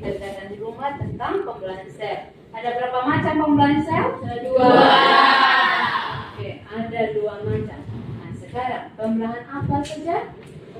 dikerjakan di rumah tentang pembelahan sel. Ada berapa macam pembelahan sel? Ada 2. Oke, ada 2 macam. Nah, sekarang pembelahan apa saja?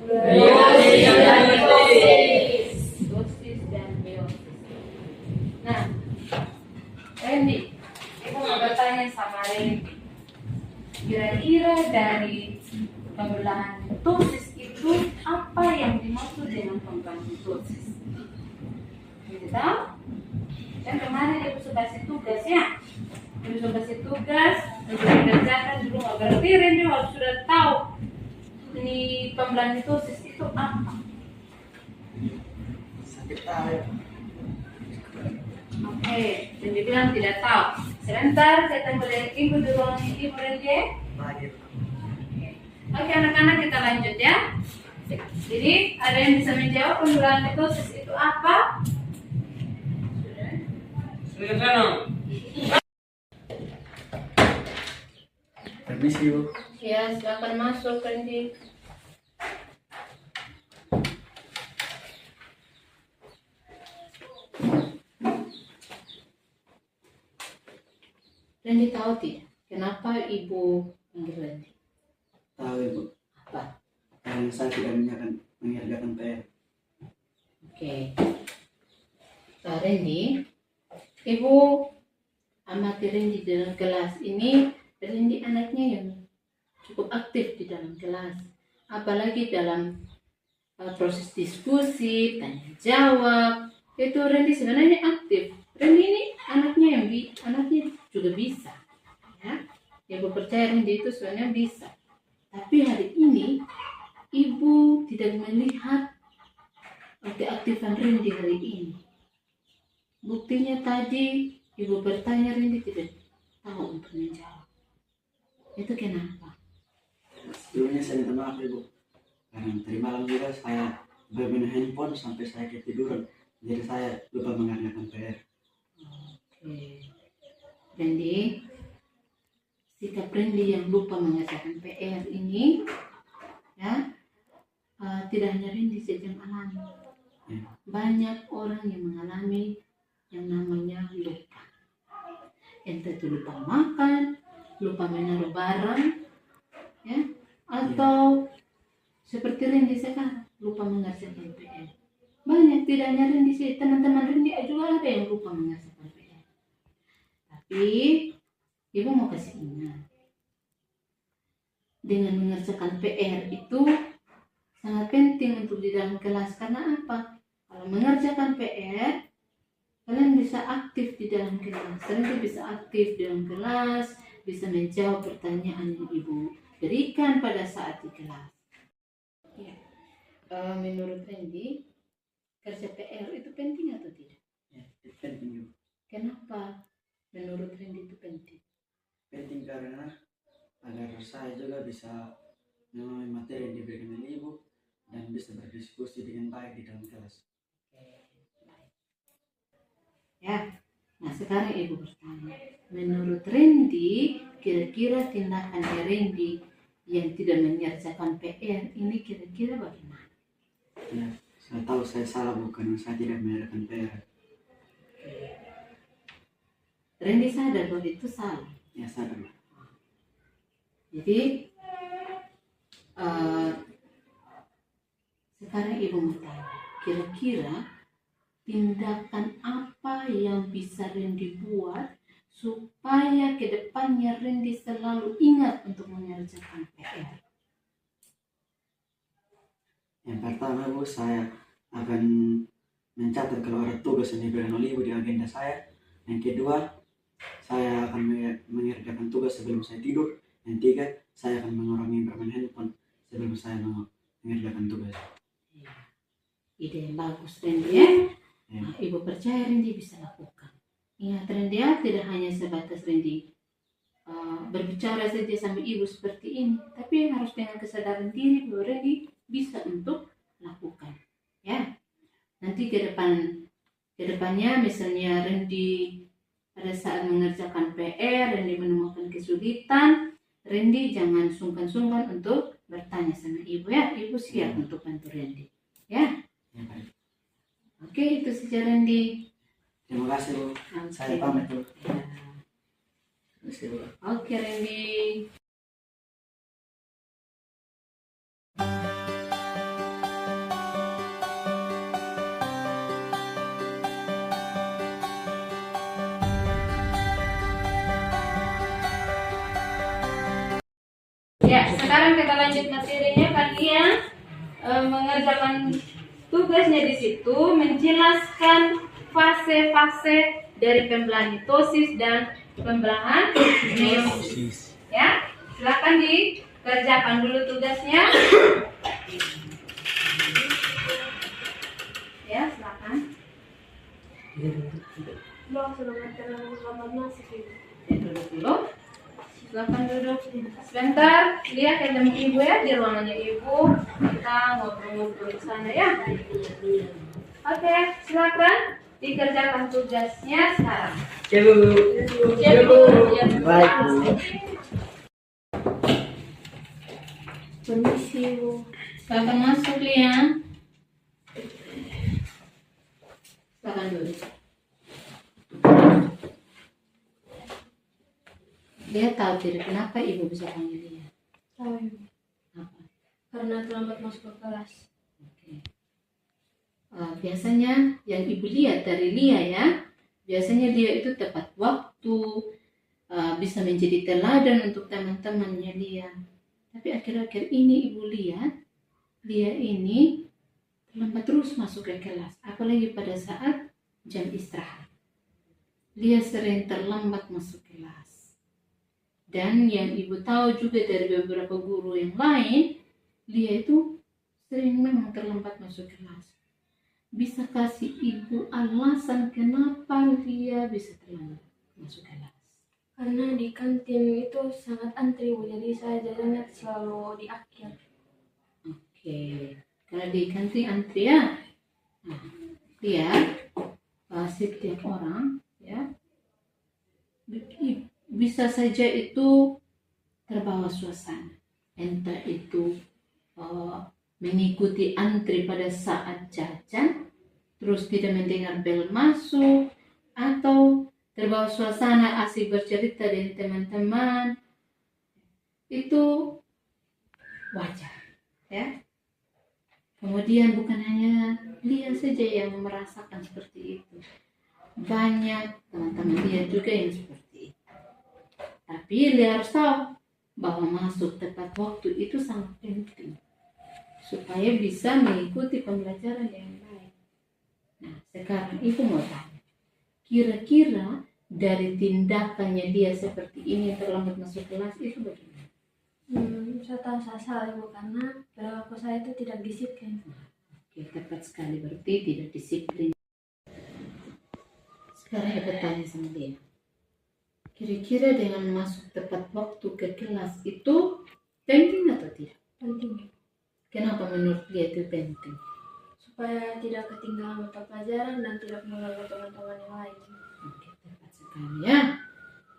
Meiosis dan mitosis. Mitosis dan meiosis. Nah, Randy, kita mau bertanya sama Randy. Kira-kira dari pembelahan mitosis itu apa yang dimaksud dengan pembelahan mitosis? Kita tahu? Kan kemarin ibu sudah kasih tugas ya. Ibu sudah kasih tugas untuk dikerjakan di rumah. Berarti Randy harus sudah tahu ini pembelahan mitosis itu apa. Sakit tahu. Oke, dan dibilang tidak tahu. Sebentar, saya tunggu ibu di ruangan ibu Randy. Baik. Oke, anak-anak kita lanjut ya. Jadi, ada yang bisa menjawab pembelahan mitosis itu apa? Permisi, Bu. Ya, silakan masuk, Randy. Randy tahu tidak kenapa ibu panggil Randy? Tahu, Ibu. Apa? Karena saya tidak mengerjakan PR. Oke. Randy, ibu amati Randy dalam kelas ini. Randy anaknya yang cukup aktif di dalam kelas, apalagi dalam proses diskusi, tanya jawab. Itu Randy sebenarnya aktif. Randy ini anaknya anaknya juga bisa, ya. Ibu percaya Randy itu sebenarnya bisa. Tapi hari ini ibu tidak melihat keaktifan Randy hari ini. Buktinya tadi ibu bertanya, Randy tidak tahu untuk menjawab. Itu kenapa? Sebelumnya saya minta maaf, Ibu. Karena tadi malam juga saya bermain handphone sampai saya ketiduran. Jadi saya lupa mengerjakan PR. Oke. Randy, sikap Randy yang lupa mengerjakan PR ini, ya, tidak hanya Randy saja yang alami. Ya. Banyak orang yang mengalami yang namanya lupa. Entah itu lupa makan, lupa menaruh barang, ya, atau seperti Randy sekarang lupa mengerjakan PR. Banyak, tidak hanya Randy sih, teman-teman Randy juga ada yang lupa mengerjakan PR. Tapi ibu mau kasih ingat, dengan mengerjakan PR itu sangat penting untuk di dalam kelas. Karena apa? Kalau mengerjakan PR, kalian bisa aktif di dalam kelas. Kalian bisa aktif di dalam kelas, bisa menjawab pertanyaan yang ibu berikan pada saat di kelas. Ya. Menurut Randy, kerja PR itu penting atau tidak? Ya, itu penting, Ibu. Kenapa menurut Randy itu penting? Penting karena agar saya juga bisa memahami materi yang diberikan oleh Ibu dan bisa berdiskusi dengan baik di dalam kelas. Ya, nah sekarang ibu bertanya, menurut Randy, kira-kira tindakan Randy yang tidak mengerjakan PR ini kira-kira bagaimana? Ya, saya tahu saya salah, Bu, karena saya tidak mengerjakan PR. Randy sadar bahwa itu salah. Ya, sadar, Bu. Jadi sekarang ibu mau tanya, kira-kira tindakan apa yang bisa Randy buat supaya kedepannya Randy selalu ingat untuk mengerjakan PR? Yang pertama, Bu, saya akan mencatat kalau ada tugas yang diberikan oleh Ibu di agenda saya. Yang kedua, saya akan mengerjakan tugas sebelum saya tidur. Yang tiga, saya akan mengurangi bermain handphone sebelum saya mengerjakan tugas. Ya, ide yang bagus Randy ya. Ya. Nah, ibu percaya Randy bisa lakukan. Ingat Randy ya, tidak hanya sebatas Randy berbicara saja sama ibu seperti ini, tapi harus dengan kesadaran diri bahwa Randy bisa untuk lakukan. Ya, nanti kedepannya misalnya Randy pada saat mengerjakan PR, Randy menemukan kesulitan, Randy jangan sungkan-sungkan untuk bertanya sama ibu ya. Ibu siap untuk bantu Randy. Ya. Ya, baik. Oke, itu saja Randy. Terima kasih Bu. Oke. Saya pamit Bu. Ya. Terima kasih Bu. Oke Randy. Ya, sekarang kita lanjut materinya. Kalian mengerjakan tugasnya di situ, menjelaskan fase-fase dari pembelahan mitosis dan pembelahan meiosis. Ya, silakan dikerjakan dulu tugasnya. Ya, silakan. Duduk dulu. Silakan duduk. Sebentar, lihat ketemu ibu ya di ruangannya ibu. Kita ngobrol-ngobrol di sana ya. Oke, silakan dikerjakan tugasnya sekarang. Ya Bu. Baik Bu. Permisi Bu. Silakan masuk Lia. Silakan duduk. Dia tahu tidak kenapa ibu bisa panggil dia? Tahu Ibu. Apa? Karena terlambat masuk ke kelas. Oke. Biasanya yang ibu lihat dari Lia ya, biasanya dia itu tepat waktu, bisa menjadi teladan untuk teman-temannya Lia. Tapi akhir-akhir ini ibu lihat Lia ini terlambat terus masuk ke kelas, apalagi pada saat jam istirahat. Lia sering terlambat masuk kelas. Dan yang ibu tahu juga dari beberapa guru yang lain, Lia itu sering memang terlambat masuk kelas. Bisa kasih ibu alasan kenapa Lia bisa terlambat masuk kelas? Karena di kantin itu sangat antri Bu, jadi saya jalannya selalu di akhir. Oke, karena di kantin antri ya. Nah, lihat setiap orang ya bisa saja itu terbawa suasana, entah itu mengikuti antri pada saat jajan, terus tidak mendengar bel masuk, atau terbawa suasana asik bercerita dengan teman-teman, itu wajar, ya. Kemudian bukan hanya Lia saja yang merasakan seperti itu, banyak teman-teman Lia juga yang seperti itu. Tapi Lia harus tahu bahwa masuk tepat waktu itu sangat penting supaya bisa mengikuti pembelajaran yang baik. Nah, sekarang ibu mau tanya, kira-kira dari tindakannya dia seperti ini terlambat masuk kelas itu bagaimana? Saya tahu saya salah Ibu, karena perilaku saya itu tidak disiplin. Oke, tepat sekali, berarti tidak disiplin. Sekarang ibu tanya sama dia, kira-kira dengan masuk tepat waktu ke kelas itu penting atau tidak? Penting Kenapa menurut dia itu penting? supaya tidak ketinggalan mata pelajaran dan tidak mengganggu teman-teman yang lain. Oke, tepat sekali ya.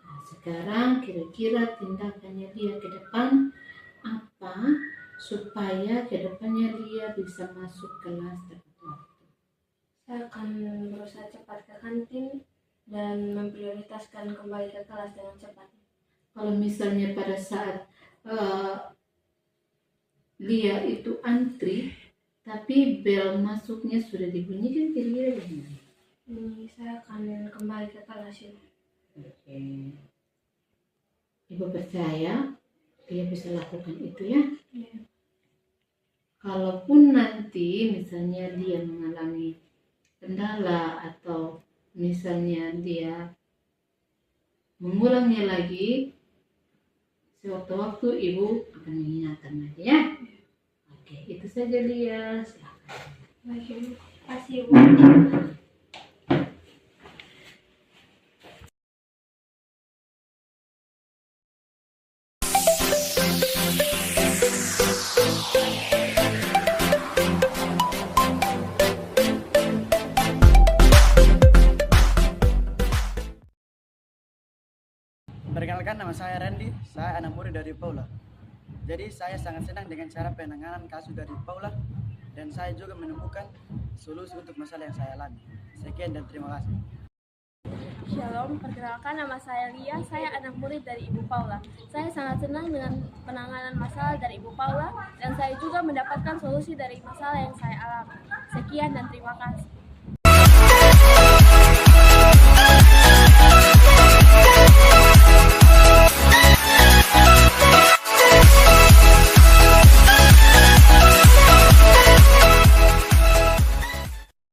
Nah, sekarang kira-kira tindakannya dia ke depan apa supaya ke depannya dia bisa masuk kelas tepat waktu? Saya akan berusaha cepat ke kantin dan memprioritaskan kembali ke kelas dengan cepat. Kalau misalnya pada saat dia itu antri, tapi bel masuknya sudah dibunyikan, kira-kira bagaimana? Saya akan kembali ke kelas ya. Oke. Ibu percaya dia bisa lakukan itu ya. Iya. Kalaupun nanti misalnya dia mengalami kendala atau misalnya dia mengulangnya lagi, sewaktu-waktu ibu akan mengingatkan lagi ya. Oke, itu saja dia. Silakan. Baik Ibu. Terima kasih Ibu. Perkenalkan, nama saya Randy, saya anak murid dari Paula. Jadi saya sangat senang dengan cara penanganan kasus dari Paula dan saya juga menemukan solusi untuk masalah yang saya alami. Sekian dan terima kasih. Shalom, perkenalkan nama saya Lia, saya anak murid dari Ibu Paula. Saya sangat senang dengan penanganan masalah dari Ibu Paula dan saya juga mendapatkan solusi dari masalah yang saya alami. Sekian dan terima kasih.